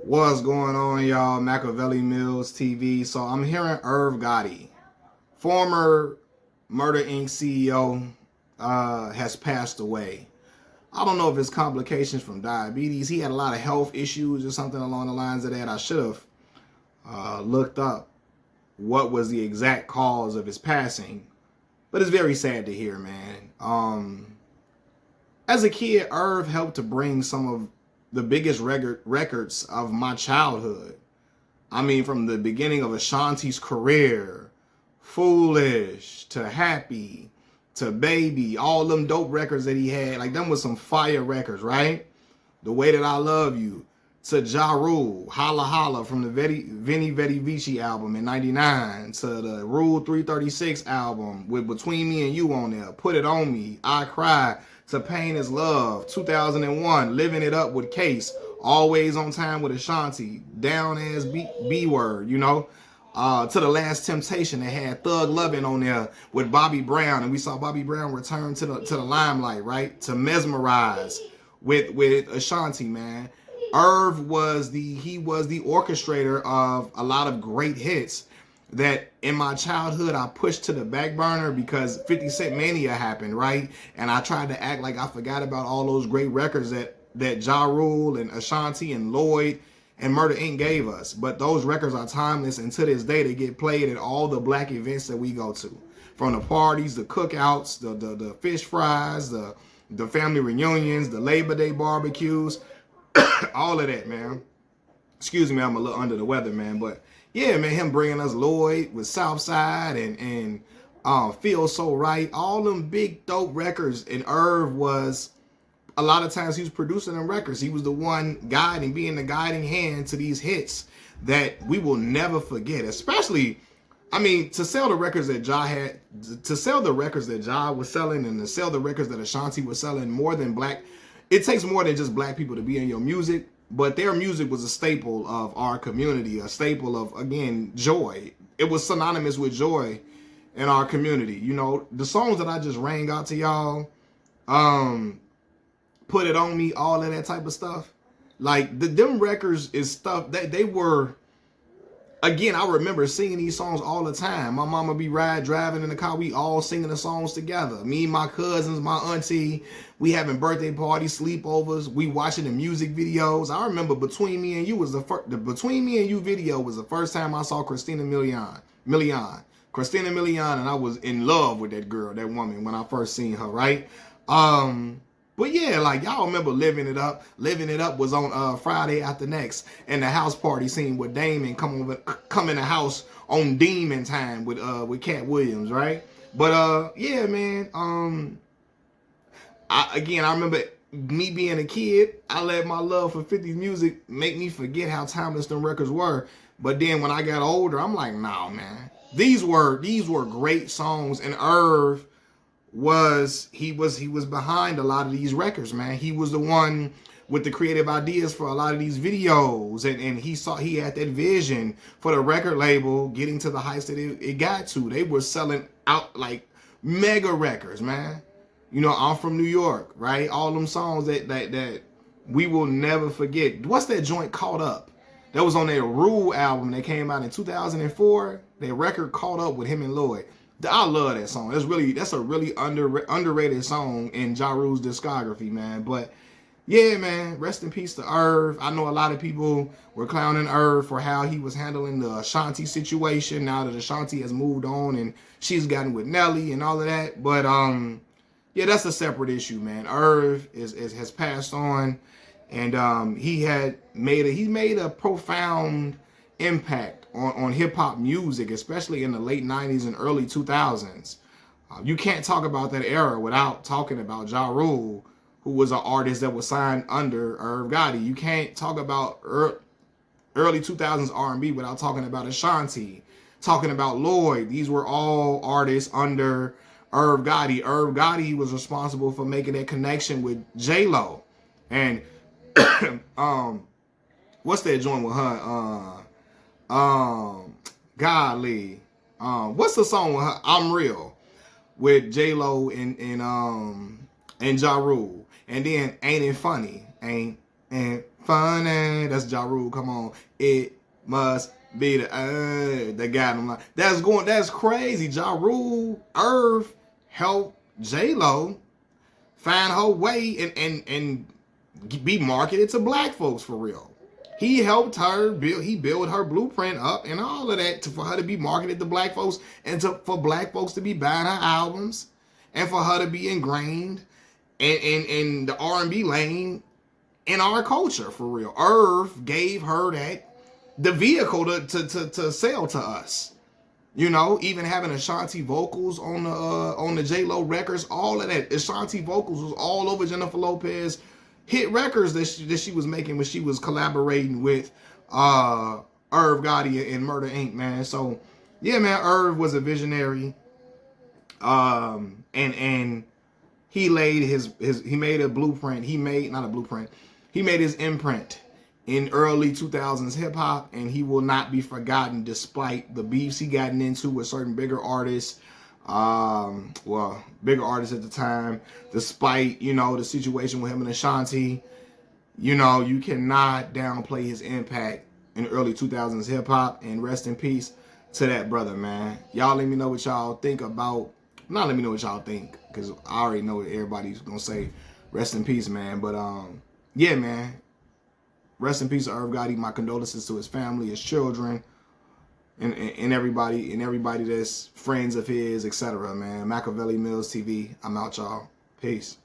What's going on, y'all? Machiavelli Mills TV. So I'm hearing Irv Gotti, former Murder Inc. CEO, has passed away. I don't know if it's complications from diabetes. He had a lot of health issues or something along the lines of that. I should have looked up what was the exact cause of his passing. But it's very sad to hear, man. As a kid, Irv helped to bring some of the biggest records of my childhood. I mean, from the beginning of Ashanti's career, Foolish to Happy to Baby, all them dope records that he had, like them was some fire records, right? The Way That I Love You, to Ja Rule, Holla Holla from the Veni Vedi Vici album in '99, to the Rule 336 album with Between Me and You on there, Put It On Me, I Cry, to Pain Is Love, 2001, Living It Up with Case, Always on Time with Ashanti, Down as B-Word, you know. To The Last Temptation, they had Thug Lovin' on there with Bobby Brown, and we saw Bobby Brown return to the limelight, right? To Mesmerize with Ashanti, man. Irv was the orchestrator of a lot of great hits that in my childhood I pushed to the back burner because 50 Cent Mania happened, right? And I tried to act like I forgot about all those great records that Ja Rule and Ashanti and Lloyd and Murder Inc. gave us. But those records are timeless, and to this day they get played at all the black events that we go to. From the parties, the cookouts, the fish fries, the family reunions, the Labor Day barbecues, all of that, man. Excuse me, I'm a little under the weather, man. But yeah, man, him bringing us Lloyd with Southside and Feel So Right, all them big dope records. And Irv was, a lot of times he was producing them records. He was the one guiding, being the guiding hand to these hits that we will never forget. Especially, I mean, to sell the records that Ja had, to sell the records that Ja was selling, and to sell the records that Ashanti was selling, more than black. It takes more than just black people to be in your music, but their music was a staple of our community, a staple of, again, joy. It was synonymous with joy in our community. You know, the songs that I just rang out to y'all, Put It On Me, all of that type of stuff. Like, them records is stuff that they were, again, I remember singing these songs all the time. My mama be driving in the car. We all singing the songs together. Me, my cousins, my auntie. We having birthday parties, sleepovers. We watching the music videos. I remember Between Me and You was the Between Me and You video was the first time I saw Christina Milian. Christina Milian, and I was in love with that girl, that woman, when I first seen her, right? But yeah, like, y'all remember Living It Up. Living It Up was on Friday After Next, and the house party scene with Damon come in the house on Demon Time with Cat Williams, right? But yeah, man. I remember me being a kid. I let my love for 50s music make me forget how timeless them records were. But then when I got older, I'm like, nah, man. These were great songs, and Irv was behind a lot of these records, man. He was the one with the creative ideas for a lot of these videos, and he had that vision for the record label getting to the heights that it got to. They were selling out like mega records, man. You know, I'm from New York, right? All them songs that we will never forget. What's that joint Caught Up? That was on their Rule album that came out in 2004. Their record Caught Up with him and Lloyd. I love that song. That's a really underrated song in Ja Rule's discography, man. But yeah, man, rest in peace to Irv. I know a lot of people were clowning Irv for how he was handling the Ashanti situation now that Ashanti has moved on and she's gotten with Nelly and all of that. But yeah, that's a separate issue, man. Irv has passed on, and he made a profound impact on hip-hop music, especially in the late 90s and early 2000s. You can't talk about that era without talking about Ja Rule, who was an artist that was signed under Irv Gotti. You can't talk about early 2000s R&B without talking about Ashanti, talking about Lloyd. These were all artists under Irv Gotti. Irv Gotti was responsible for making that connection with J-Lo. And what's that joint with her? Golly. What's the song with her? I'm Real, with J-Lo and Ja Rule. And then Ain't It Funny? Ain't funny. That's Ja Rule. Come on. It must be the guy. I'm like, that's crazy. Ja Rule, Irv helped J-Lo find her way and be marketed to black folks for real. He helped her build her blueprint up and all of that for her to be marketed to black folks and for black folks to be buying her albums and for her to be ingrained in the R&B lane in our culture for real. Irv gave her the vehicle to sell to us. You know, even having Ashanti vocals on the J-Lo records, all of that. Ashanti vocals was all over Jennifer Lopez hit records that she was making when she was collaborating with Irv Gotti and Murder Inc., man. So yeah, man, Irv was a visionary. And he laid he made a blueprint. He made not a blueprint. He made his imprint in early 2000s hip hop, and he will not be forgotten despite the beefs he gotten into with certain bigger artists. Bigger artists at the time, despite, you know, the situation with him and Ashanti. You know, you cannot downplay his impact in early 2000s hip hop, and rest in peace to that brother, man. Y'all let me know what y'all think about, not let me know what y'all think, because I already know what everybody's gonna say. Rest in peace, man. But yeah, man. Rest in peace to Irv Gotti. My condolences to his family, his children, and everybody that's friends of his, etc. Man. Machiavelli Mills TV. I'm out, y'all. Peace.